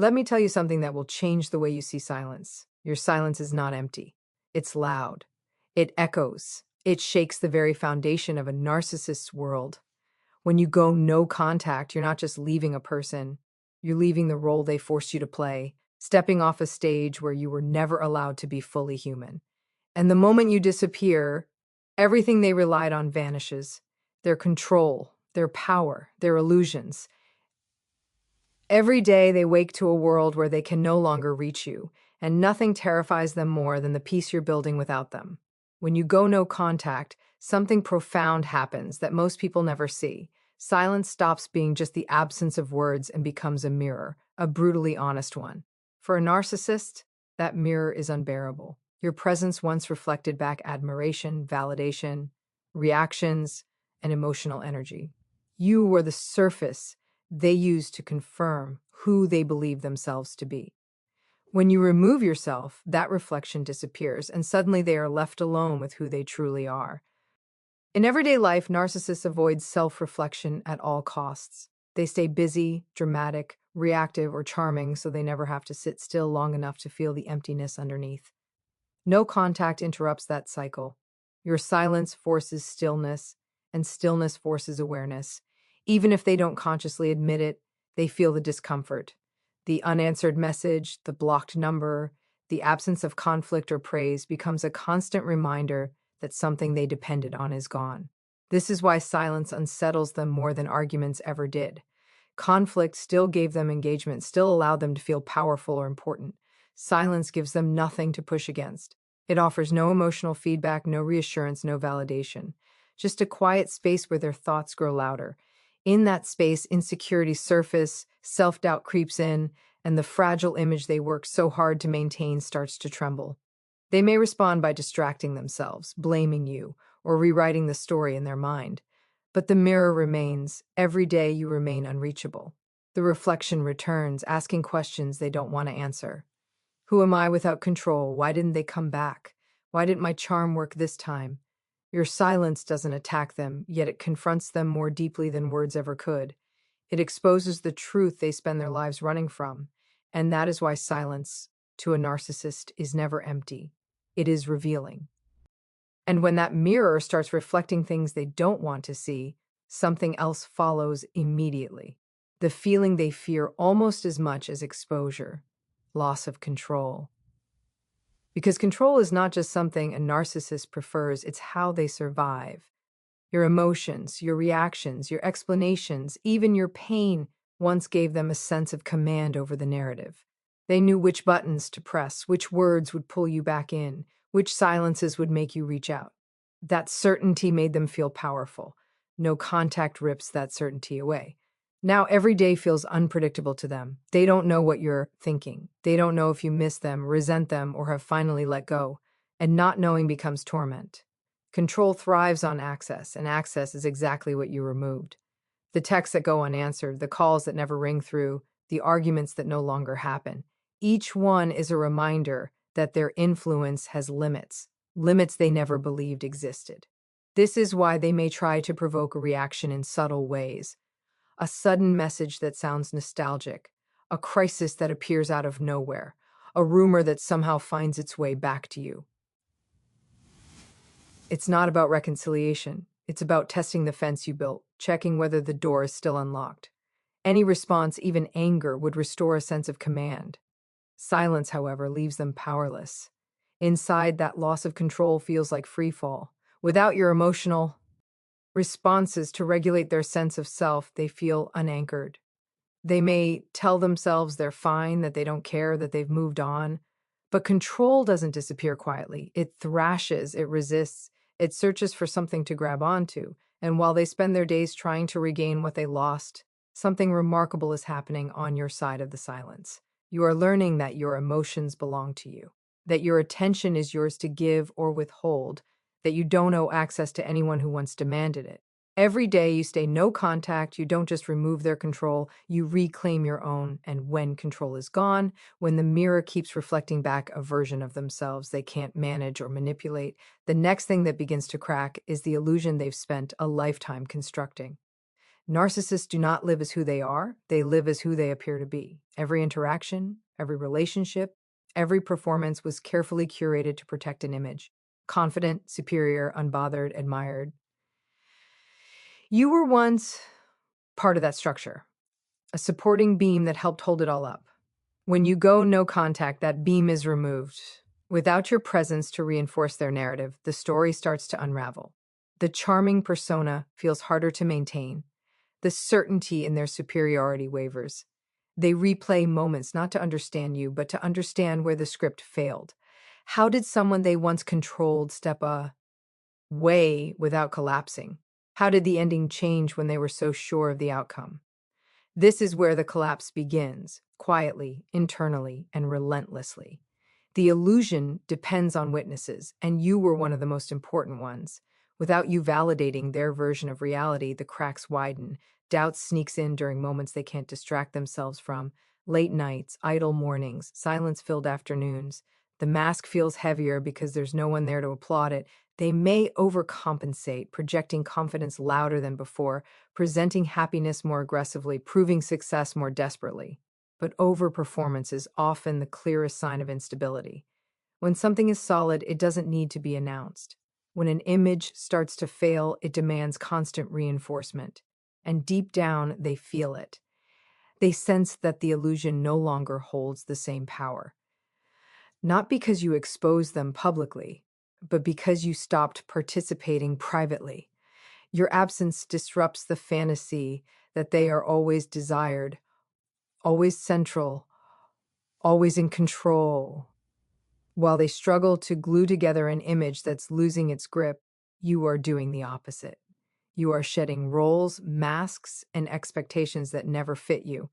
Let me tell you something that will change the way you see silence. Your silence is not empty. It's loud. It echoes. It shakes the very foundation of a narcissist's world. When you go no contact, you're not just leaving a person, you're leaving the role they forced you to play, stepping off a stage where you were never allowed to be fully human. And the moment you disappear, everything they relied on vanishes. Their control, their power, their illusions. Every day they wake to a world where they can no longer reach you, and nothing terrifies them more than the peace you're building without them. When you go no contact, something profound happens that most people never see. Silence stops being just the absence of words and becomes a mirror, a brutally honest one. For a narcissist, that mirror is unbearable. Your presence once reflected back admiration, validation, reactions, and emotional energy. You were the surface they used to confirm who they believe themselves to be. When you remove yourself, that reflection disappears, and suddenly they are left alone with who they truly are. In everyday life, narcissists avoid self-reflection at all costs. They stay busy, dramatic, reactive, or charming so they never have to sit still long enough to feel the emptiness underneath. No contact interrupts that cycle. Your silence forces stillness, and stillness forces awareness. Even if they don't consciously admit it, they feel the discomfort. The unanswered message, the blocked number, the absence of conflict or praise becomes a constant reminder that something they depended on is gone. This is why silence unsettles them more than arguments ever did. Conflict still gave them engagement, still allowed them to feel powerful or important. Silence gives them nothing to push against. It offers no emotional feedback, no reassurance, no validation. Just a quiet space where their thoughts grow louder. In that space, insecurities surface, self-doubt creeps in, and the fragile image they work so hard to maintain starts to tremble. They may respond by distracting themselves, blaming you, or rewriting the story in their mind. But the mirror remains. Every day you remain unreachable. The reflection returns, asking questions they don't want to answer. Who am I without control? Why didn't they come back? Why didn't my charm work this time? Your silence doesn't attack them, yet it confronts them more deeply than words ever could. It exposes the truth they spend their lives running from, and that is why silence, to a narcissist, is never empty. It is revealing. And when that mirror starts reflecting things they don't want to see, something else follows immediately. The feeling they fear almost as much as exposure: loss of control. Because control is not just something a narcissist prefers, it's how they survive. Your emotions, your reactions, your explanations, even your pain once gave them a sense of command over the narrative. They knew which buttons to press, which words would pull you back in, which silences would make you reach out. That certainty made them feel powerful. No contact rips that certainty away. Now every day feels unpredictable to them. They don't know what you're thinking. They don't know if you miss them, resent them, or have finally let go. And not knowing becomes torment. Control thrives on access, and access is exactly what you removed. The texts that go unanswered, the calls that never ring through, the arguments that no longer happen. Each one is a reminder that their influence has limits, limits they never believed existed. This is why they may try to provoke a reaction in subtle ways. A sudden message that sounds nostalgic, a crisis that appears out of nowhere, a rumor that somehow finds its way back to you. It's not about reconciliation. It's about testing the fence you built, checking whether the door is still unlocked. Any response, even anger, would restore a sense of command. Silence, however, leaves them powerless. Inside, that loss of control feels like free fall. Without your emotional responses to regulate their sense of self, they feel unanchored. They may tell themselves they're fine, that they don't care, that they've moved on. But control doesn't disappear quietly. It thrashes, it resists, it searches for something to grab onto. And while they spend their days trying to regain what they lost, something remarkable is happening on your side of the silence. You are learning that your emotions belong to you, that your attention is yours to give or withhold, that you don't owe access to anyone who once demanded it. Every day you stay no contact, you don't just remove their control, you reclaim your own. And when control is gone, when the mirror keeps reflecting back a version of themselves they can't manage or manipulate, the next thing that begins to crack is the illusion they've spent a lifetime constructing. Narcissists do not live as who they are, they live as who they appear to be. Every interaction, every relationship, every performance was carefully curated to protect an image. Confident, superior, unbothered, admired. You were once part of that structure, a supporting beam that helped hold it all up. When you go no contact, that beam is removed. Without your presence to reinforce their narrative, the story starts to unravel. The charming persona feels harder to maintain. The certainty in their superiority wavers. They replay moments not to understand you, but to understand where the script failed. How did someone they once controlled step away without collapsing? How did the ending change when they were so sure of the outcome? This is where the collapse begins, quietly, internally, and relentlessly. The illusion depends on witnesses, and you were one of the most important ones. Without you validating their version of reality, the cracks widen. Doubt sneaks in during moments they can't distract themselves from. Late nights, idle mornings, silence-filled afternoons. The mask feels heavier because there's no one there to applaud it. They may overcompensate, projecting confidence louder than before, presenting happiness more aggressively, proving success more desperately. But overperformance is often the clearest sign of instability. When something is solid, it doesn't need to be announced. When an image starts to fail, it demands constant reinforcement. And deep down, they feel it. They sense that the illusion no longer holds the same power. Not because you expose them publicly, but because you stopped participating privately. Your absence disrupts the fantasy that they are always desired, always central, always in control. While they struggle to glue together an image that's losing its grip, you are doing the opposite. You are shedding roles, masks, and expectations that never fit you.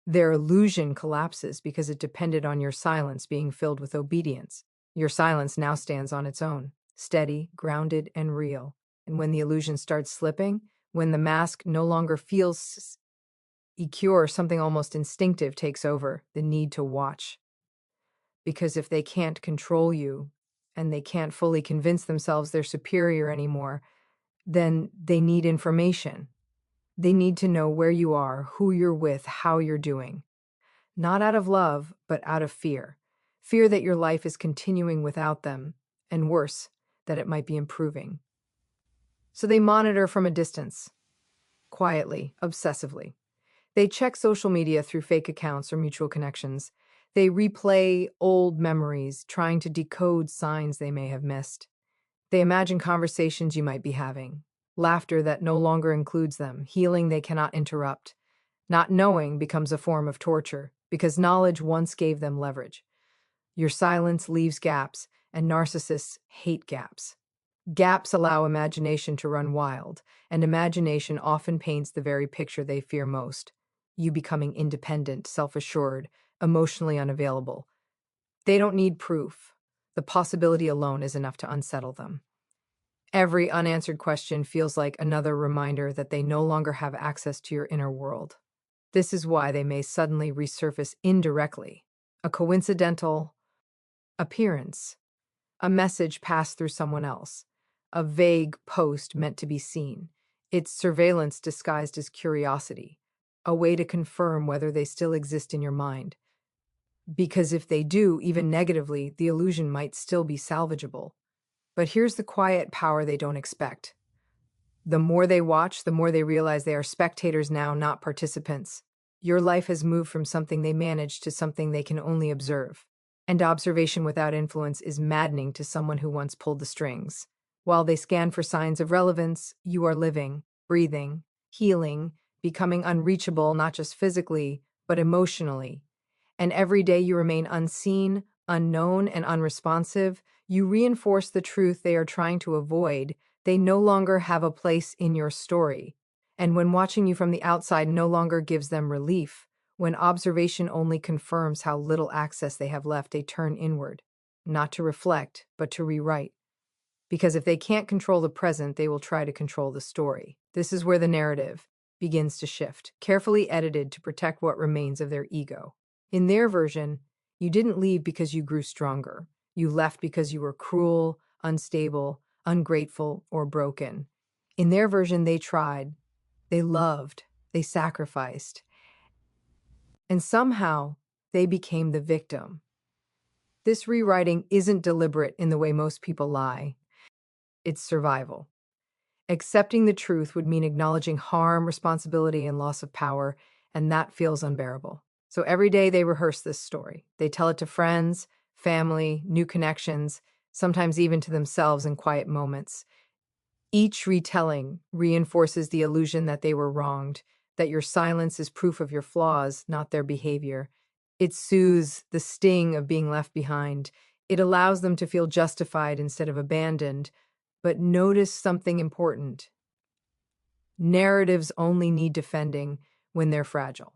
Their illusion collapses because it depended on your silence being filled with obedience. Your silence now stands on its own, steady, grounded, and real. And when the illusion starts slipping, when the mask no longer feels secure, something almost instinctive takes over, the need to watch. Because if they can't control you, and they can't fully convince themselves they're superior anymore, then they need information. They need to know where you are, who you're with, how you're doing. Not out of love, but out of fear. Fear that your life is continuing without them, and worse, that it might be improving. So they monitor from a distance, quietly, obsessively. They check social media through fake accounts or mutual connections. They replay old memories, trying to decode signs they may have missed. They imagine conversations you might be having, laughter that no longer includes them, healing they cannot interrupt. Not knowing becomes a form of torture, because knowledge once gave them leverage. Your silence leaves gaps, and narcissists hate gaps. Gaps allow imagination to run wild, and imagination often paints the very picture they fear most. You becoming independent, self-assured, emotionally unavailable. They don't need proof. The possibility alone is enough to unsettle them. Every unanswered question feels like another reminder that they no longer have access to your inner world. This is why they may suddenly resurface indirectly. A coincidental appearance, a message passed through someone else, a vague post meant to be seen. It's surveillance disguised as curiosity, a way to confirm whether they still exist in your mind. Because if they do, even negatively, the illusion might still be salvageable. But here's the quiet power they don't expect. The more they watch, the more they realize they are spectators now, not participants. Your life has moved from something they manage to something they can only observe. And observation without influence is maddening to someone who once pulled the strings. While they scan for signs of relevance, you are living, breathing, healing, becoming unreachable not just physically, but emotionally. And every day you remain unseen, unknown, and unresponsive, you reinforce the truth they are trying to avoid. They no longer have a place in your story. And when watching you from the outside no longer gives them relief, when observation only confirms how little access they have left, they turn inward, not to reflect, but to rewrite. Because if they can't control the present, they will try to control the story. This is where the narrative begins to shift, carefully edited to protect what remains of their ego. In their version, you didn't leave because you grew stronger. You left because you were cruel, unstable, ungrateful, or broken. In their version, they tried, They loved, they sacrificed, and somehow they became the victim. This rewriting isn't deliberate in the way most people lie. It's survival. Accepting the truth would mean acknowledging harm, responsibility, and loss of power, and that feels unbearable. So every day they rehearse this story. They tell it to friends, family, new connections, sometimes even to themselves in quiet moments. Each retelling reinforces the illusion that they were wronged, that your silence is proof of your flaws, not their behavior. It soothes the sting of being left behind. It allows them to feel justified instead of abandoned. But notice something important. Narratives only need defending when they're fragile.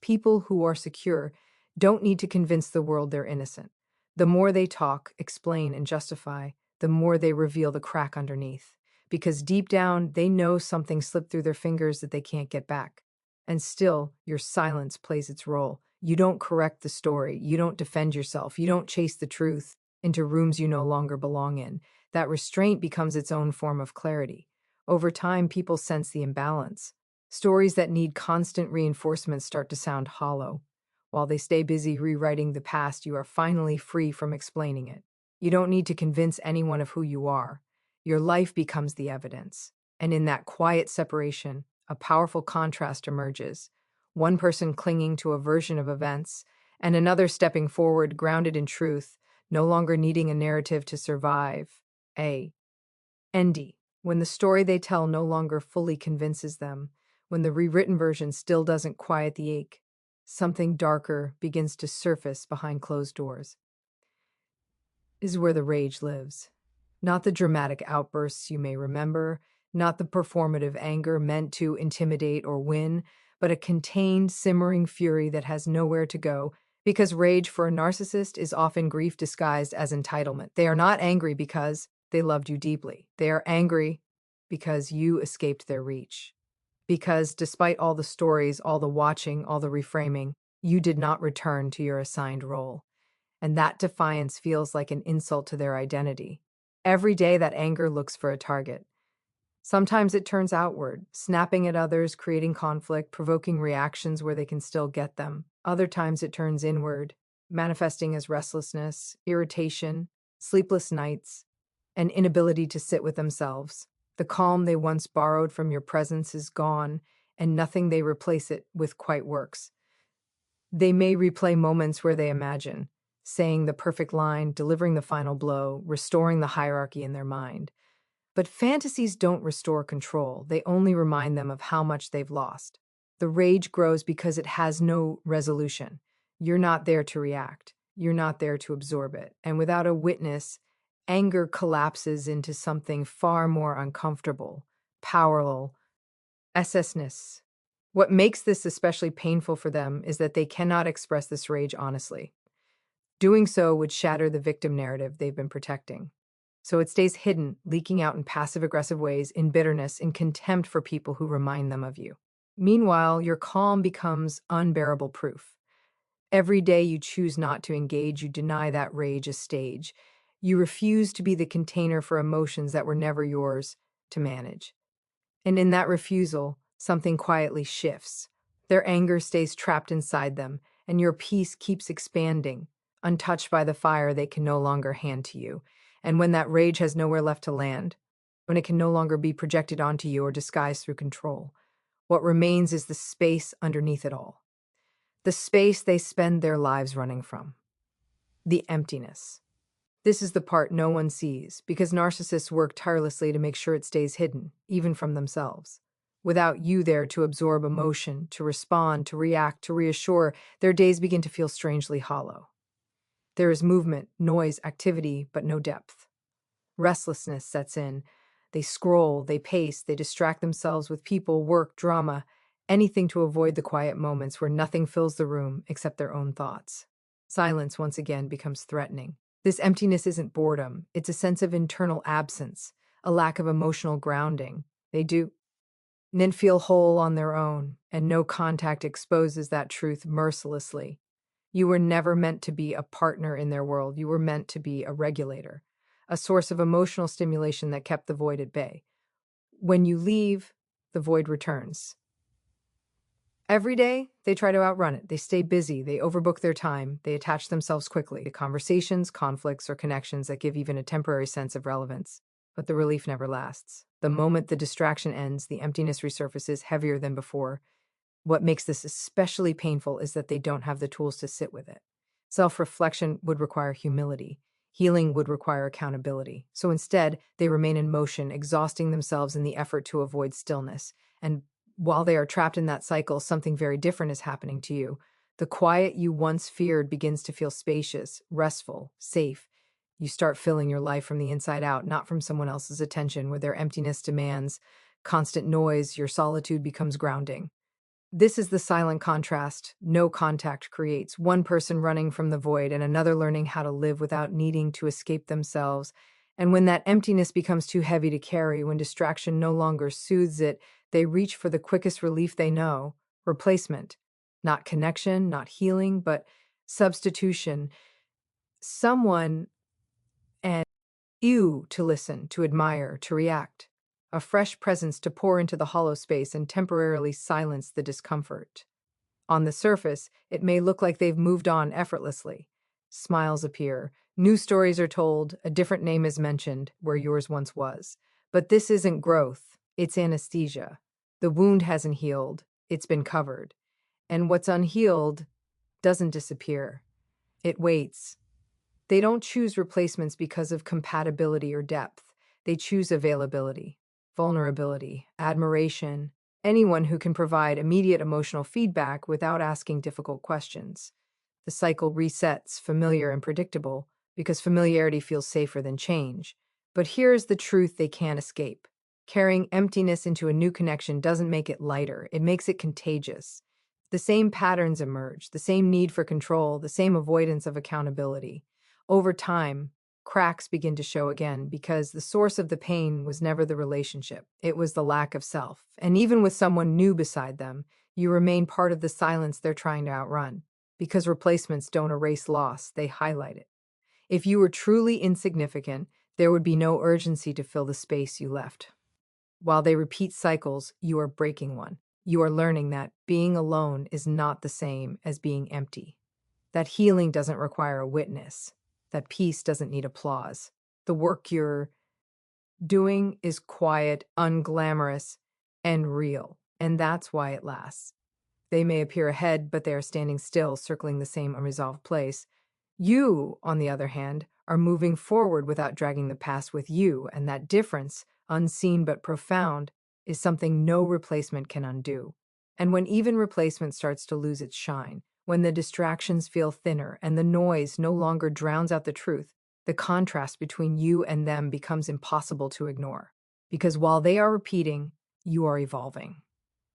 People who are secure don't need to convince the world they're innocent. The more they talk, explain, and justify, the more they reveal the crack underneath. Because deep down, they know something slipped through their fingers that they can't get back. And still, your silence plays its role. You don't correct the story. You don't defend yourself. You don't chase the truth into rooms you no longer belong in. That restraint becomes its own form of clarity. Over time, people sense the imbalance. Stories that need constant reinforcement start to sound hollow. While they stay busy rewriting the past, you are finally free from explaining it. You don't need to convince anyone of who you are. Your life becomes the evidence. And in that quiet separation, a powerful contrast emerges. One person clinging to a version of events, and another stepping forward, grounded in truth, no longer needing a narrative to survive. Endy, when the story they tell no longer fully convinces them, when the rewritten version still doesn't quiet the ache, something darker begins to surface behind closed doors. This is where the rage lives. Not the dramatic outbursts you may remember, not the performative anger meant to intimidate or win, but a contained, simmering fury that has nowhere to go, because rage for a narcissist is often grief disguised as entitlement. They are not angry because they loved you deeply. They are angry because you escaped their reach. Because despite all the stories, all the watching, all the reframing, you did not return to your assigned role. And that defiance feels like an insult to their identity. Every day, that anger looks for a target. Sometimes it turns outward, snapping at others, creating conflict, provoking reactions where they can still get them. Other times it turns inward, manifesting as restlessness, irritation, sleepless nights, and inability to sit with themselves. The calm they once borrowed from your presence is gone, and nothing they replace it with quite works. They may replay moments where they imagine, saying the perfect line, delivering the final blow, restoring the hierarchy in their mind. But fantasies don't restore control. They only remind them of how much they've lost. The rage grows because it has no resolution. You're not there to react. You're not there to absorb it. And without a witness, anger collapses into something far more uncomfortable, powerful, SS-ness. What makes this especially painful for them is that they cannot express this rage honestly. Doing so would shatter the victim narrative they've been protecting. So it stays hidden, leaking out in passive-aggressive ways, in bitterness, in contempt for people who remind them of you. Meanwhile, your calm becomes unbearable proof. Every day you choose not to engage, you deny that rage a stage. You refuse to be the container for emotions that were never yours to manage. And in that refusal, something quietly shifts. Their anger stays trapped inside them, and your peace keeps expanding, untouched by the fire they can no longer hand to you. And when that rage has nowhere left to land, when it can no longer be projected onto you or disguised through control, what remains is the space underneath it all. The space they spend their lives running from. The emptiness. This is the part no one sees, because narcissists work tirelessly to make sure it stays hidden, even from themselves. Without you there to absorb emotion, to respond, to react, to reassure, their days begin to feel strangely hollow. There is movement, noise, activity, but no depth. Restlessness sets in. They scroll, they pace, they distract themselves with people, work, drama, anything to avoid the quiet moments where nothing fills the room except their own thoughts. Silence once again becomes threatening. This emptiness isn't boredom, it's a sense of internal absence, a lack of emotional grounding. They do then feel whole on their own, and no contact exposes that truth mercilessly. You were never meant to be a partner in their world. You were meant to be a regulator, a source of emotional stimulation that kept the void at bay. When you leave, the void returns. Every day, they try to outrun it. They stay busy, they overbook their time, they attach themselves quickly to conversations, conflicts, or connections that give even a temporary sense of relevance. But the relief never lasts. The moment the distraction ends, the emptiness resurfaces heavier than before. What makes this especially painful is that they don't have the tools to sit with it. Self-reflection would require humility. Healing would require accountability. So instead, they remain in motion, exhausting themselves in the effort to avoid stillness. And while they are trapped in that cycle, something very different is happening to you. The quiet you once feared begins to feel spacious, restful, safe. You start filling your life from the inside out, not from someone else's attention, where their emptiness demands constant noise. Your solitude becomes grounding. This is the silent contrast no contact creates. One person running from the void and another learning how to live without needing to escape themselves. And when that emptiness becomes too heavy to carry, when distraction no longer soothes it, they reach for the quickest relief they know: replacement. Not connection, not healing, but substitution. Someone and you to listen, to admire, to react. A fresh presence to pour into the hollow space and temporarily silence the discomfort. On the surface, it may look like they've moved on effortlessly. Smiles appear, new stories are told, a different name is mentioned where yours once was. But this isn't growth, it's anesthesia. The wound hasn't healed, it's been covered. And what's unhealed doesn't disappear. It waits. They don't choose replacements because of compatibility or depth. They choose availability, vulnerability, admiration, anyone who can provide immediate emotional feedback without asking difficult questions. The cycle resets, familiar and predictable, because familiarity feels safer than change. But here's the truth they can't escape. Carrying emptiness into a new connection doesn't make it lighter, it makes it contagious. The same patterns emerge, the same need for control, the same avoidance of accountability. Over time, cracks begin to show again because the source of the pain was never the relationship. It was the lack of self. And even with someone new beside them, you remain part of the silence they're trying to outrun. Because replacements don't erase loss, they highlight it. If you were truly insignificant, there would be no urgency to fill the space you left. While they repeat cycles, you are breaking one. You are learning that being alone is not the same as being empty. That healing doesn't require a witness. That peace doesn't need applause. The work you're doing is quiet, unglamorous, and real. And that's why it lasts. They may appear ahead, but they are standing still, circling the same unresolved place. You, on the other hand, are moving forward without dragging the past with you, and that difference, unseen but profound, is something no replacement can undo. And when even replacement starts to lose its shine, when the distractions feel thinner and the noise no longer drowns out the truth, the contrast between you and them becomes impossible to ignore. Because while they are repeating, you are evolving.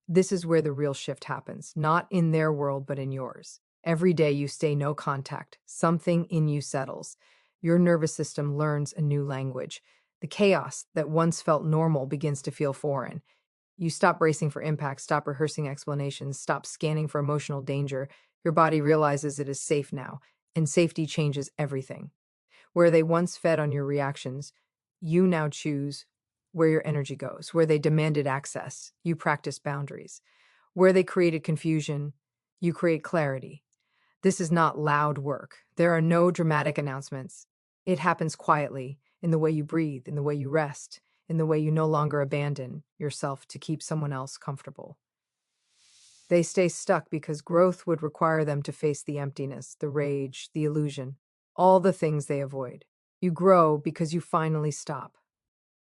This is where the real shift happens, not in their world, but in yours. Every day you stay no contact, something in you settles. Your nervous system learns a new language. The chaos that once felt normal begins to feel foreign. You stop bracing for impact, stop rehearsing explanations, stop scanning for emotional danger. Your body realizes it is safe now, and safety changes everything. Where they once fed on your reactions, you now choose where your energy goes. Where they demanded access, you practice boundaries. Where they created confusion, you create clarity. This is not loud work. There are no dramatic announcements. It happens quietly, in the way you breathe, in the way you rest, in the way you no longer abandon yourself to keep someone else comfortable. They stay stuck because growth would require them to face the emptiness, the rage, the illusion, all the things they avoid. You grow because you finally stop.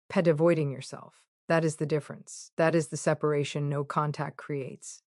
Pet avoiding yourself. That is the difference. That is the separation no contact creates.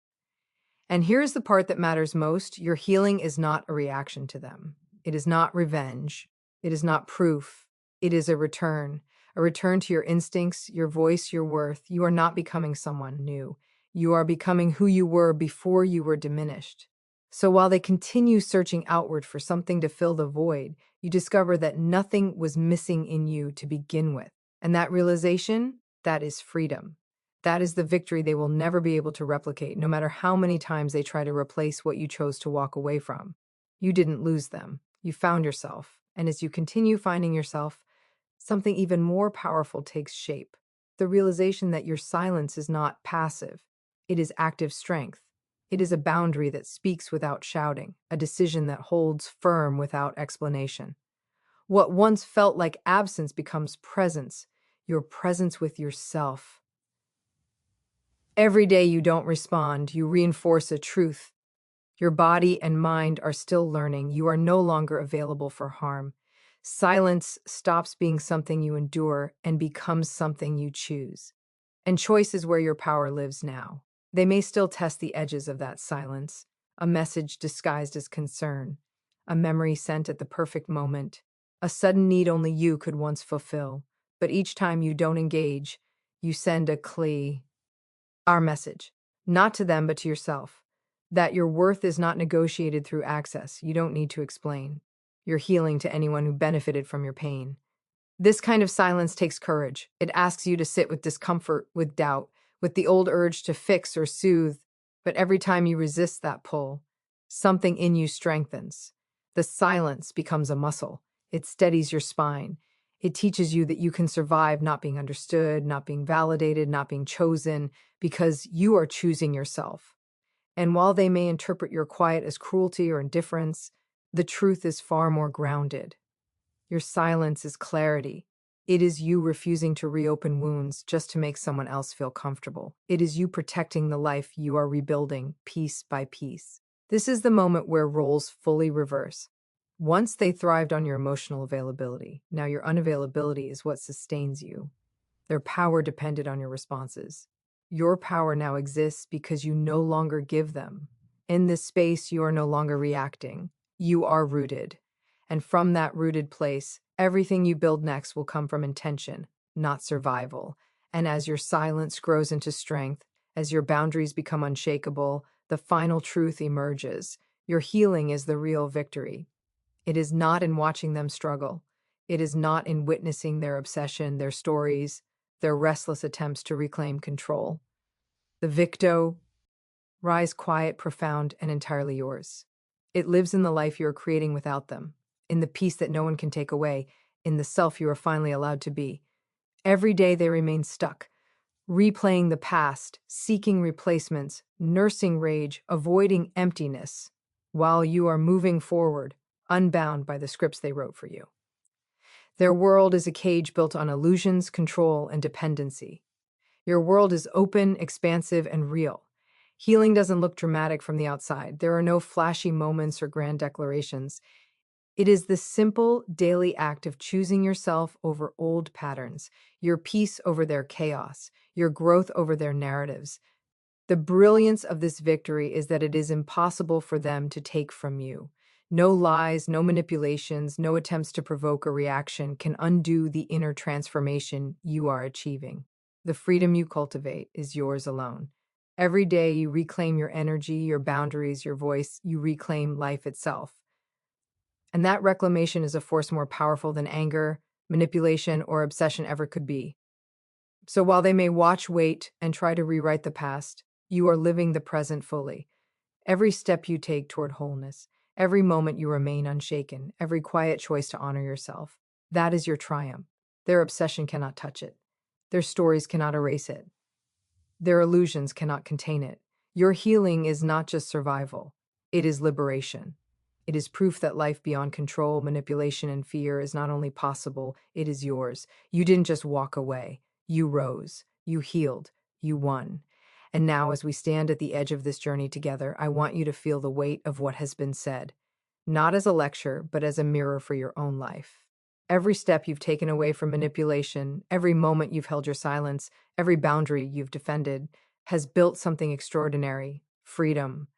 And here's the part that matters most. Your healing is not a reaction to them. It is not revenge. It is not proof. It is a return to your instincts, your voice, your worth. You are not becoming someone new. You are becoming who you were before you were diminished. So while they continue searching outward for something to fill the void, you discover that nothing was missing in you to begin with. And that realization, that is freedom. That is the victory they will never be able to replicate, no matter how many times they try to replace what you chose to walk away from. You didn't lose them. You found yourself. And as you continue finding yourself, something even more powerful takes shape. The realization that your silence is not passive, it is active strength. It is a boundary that speaks without shouting, a decision that holds firm without explanation. What once felt like absence becomes presence, your presence with yourself. Every day you don't respond, you reinforce a truth. Your body and mind are still learning. You are no longer available for harm. Silence stops being something you endure and becomes something you choose. And choice is where your power lives now. They may still test the edges of that silence, a message disguised as concern, a memory sent at the perfect moment, a sudden need only you could once fulfill. But each time you don't engage, you send a clee. Our message, not to them, but to yourself, that your worth is not negotiated through access. You don't need to explain. You're healing to anyone who benefited from your pain. This kind of silence takes courage. It asks you to sit with discomfort, with doubt, with the old urge to fix or soothe. But every time you resist that pull, something in you strengthens. The silence becomes a muscle. It steadies your spine. It teaches you that you can survive not being understood, not being validated, not being chosen, because you are choosing yourself. And while they may interpret your quiet as cruelty or indifference, the truth is far more grounded. Your silence is clarity. It is you refusing to reopen wounds just to make someone else feel comfortable. It is you protecting the life you are rebuilding piece by piece. This is the moment where roles fully reverse. Once they thrived on your emotional availability, now your unavailability is what sustains you. Their power depended on your responses. Your power now exists because you no longer give them. In this space, you are no longer reacting. You are rooted. And from that rooted place, everything you build next will come from intention, not survival. And as your silence grows into strength, as your boundaries become unshakable, the final truth emerges. Your healing is the real victory. It is not in watching them struggle. It is not in witnessing their obsession, their stories, their restless attempts to reclaim control. The victo, rise quiet, profound, and entirely yours. It lives in the life you are creating without them, in the peace that no one can take away, in the self you are finally allowed to be. Every day they remain stuck, replaying the past, seeking replacements, nursing rage, avoiding emptiness, while you are moving forward, unbound by the scripts they wrote for you. Their world is a cage built on illusions, control, and dependency. Your world is open, expansive, and real. Healing doesn't look dramatic from the outside. There are no flashy moments or grand declarations. It is the simple, daily act of choosing yourself over old patterns, your peace over their chaos, your growth over their narratives. The brilliance of this victory is that it is impossible for them to take from you. No lies, no manipulations, no attempts to provoke a reaction can undo the inner transformation you are achieving. The freedom you cultivate is yours alone. Every day you reclaim your energy, your boundaries, your voice, you reclaim life itself. And that reclamation is a force more powerful than anger, manipulation, or obsession ever could be. So while they may watch, wait, and try to rewrite the past, you are living the present fully. Every step you take toward wholeness, every moment you remain unshaken, every quiet choice to honor yourself, that is your triumph. Their obsession cannot touch it. Their stories cannot erase it. Their illusions cannot contain it. Your healing is not just survival, it is liberation. It is proof that life beyond control, manipulation, and fear is not only possible, it is yours. You didn't just walk away. You rose. You healed. You won. And now, as we stand at the edge of this journey together, I want you to feel the weight of what has been said, not as a lecture, but as a mirror for your own life. Every step you've taken away from manipulation, every moment you've held your silence, every boundary you've defended, has built something extraordinary: freedom.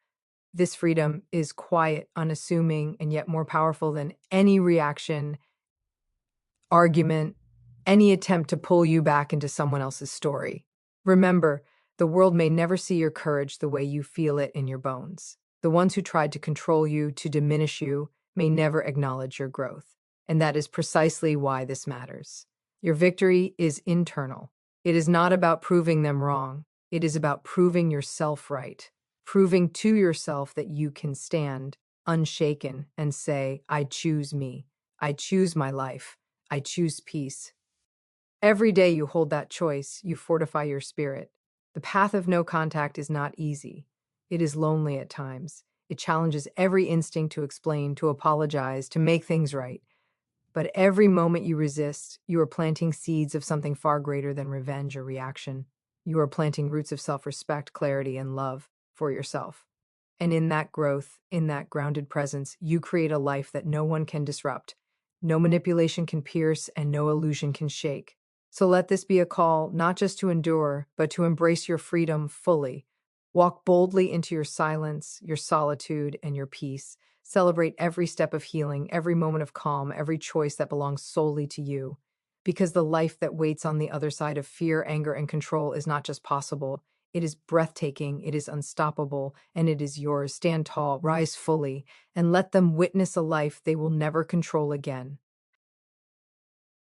This freedom is quiet, unassuming, and yet more powerful than any reaction, argument, any attempt to pull you back into someone else's story. Remember, the world may never see your courage the way you feel it in your bones. The ones who tried to control you, to diminish you, may never acknowledge your growth. And that is precisely why this matters. Your victory is internal. It is not about proving them wrong. It is about proving yourself right, proving to yourself that you can stand unshaken and say, I choose me. I choose my life. I choose peace. Every day you hold that choice, you fortify your spirit. The path of no contact is not easy. It is lonely at times. It challenges every instinct to explain, to apologize, to make things right. But every moment you resist, you are planting seeds of something far greater than revenge or reaction. You are planting roots of self respect, clarity, and love for yourself. And in that growth, in that grounded presence, you create a life that no one can disrupt, no manipulation can pierce, and no illusion can shake. So let this be a call not just to endure, but to embrace your freedom fully. Walk boldly into your silence, your solitude, and your peace. Celebrate every step of healing, every moment of calm, every choice that belongs solely to you. Because the life that waits on the other side of fear, anger, and control is not just possible, it is breathtaking, it is unstoppable, and it is yours. Stand tall, rise fully, and let them witness a life they will never control again.